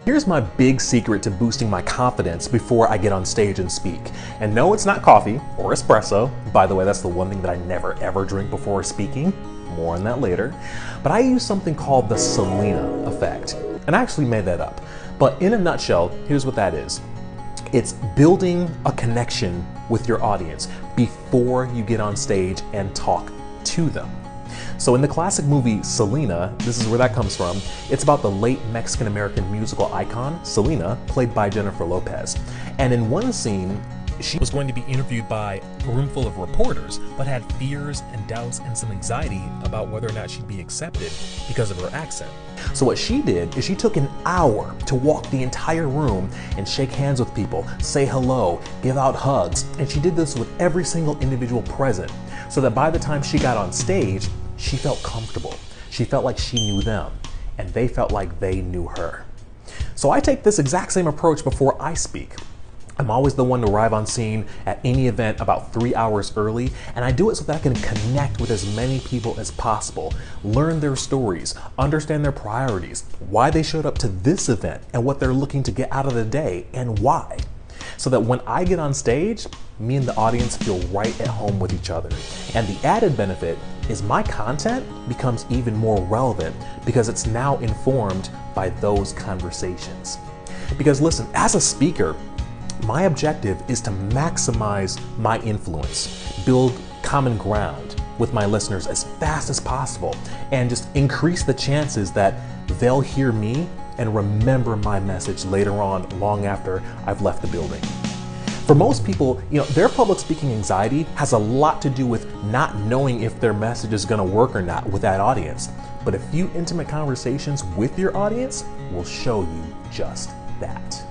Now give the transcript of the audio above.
Here's my big secret to boosting my confidence before I get on stage and speak. And no, it's not coffee or espresso. By the way, that's the one thing that I never ever drink before speaking. More on that later. But I use something called the Selena effect. And I actually made that up. But in a nutshell, here's what that is. It's building a connection with your audience before you get on stage and talk to them. So in the classic movie Selena, this is where that comes from, it's about the late Mexican-American musical icon, Selena, played by Jennifer Lopez. And in one scene, she was going to be interviewed by a room full of reporters, but had fears and doubts and some anxiety about whether or not she'd be accepted because of her accent. So what she did is she took an hour to walk the entire room and shake hands with people, say hello, give out hugs, and she did this with every single individual present, so that by the time she got on stage, she felt comfortable. She felt like she knew them, and they felt like they knew her. So I take this exact same approach before I speak. I'm always the one to arrive on scene at any event about 3 hours early, and I do it so that I can connect with as many people as possible, learn their stories, understand their priorities, why they showed up to this event, and what they're looking to get out of the day, and why. So that when I get on stage, me and the audience feel right at home with each other. And the added benefit is my content becomes even more relevant because it's now informed by those conversations. Because listen, as a speaker, my objective is to maximize my influence, build common ground with my listeners as fast as possible, and just increase the chances that they'll hear me and remember my message later on, long after I've left the building. For most people, their public speaking anxiety has a lot to do with not knowing if their message is gonna work or not with that audience. But a few intimate conversations with your audience will show you just that.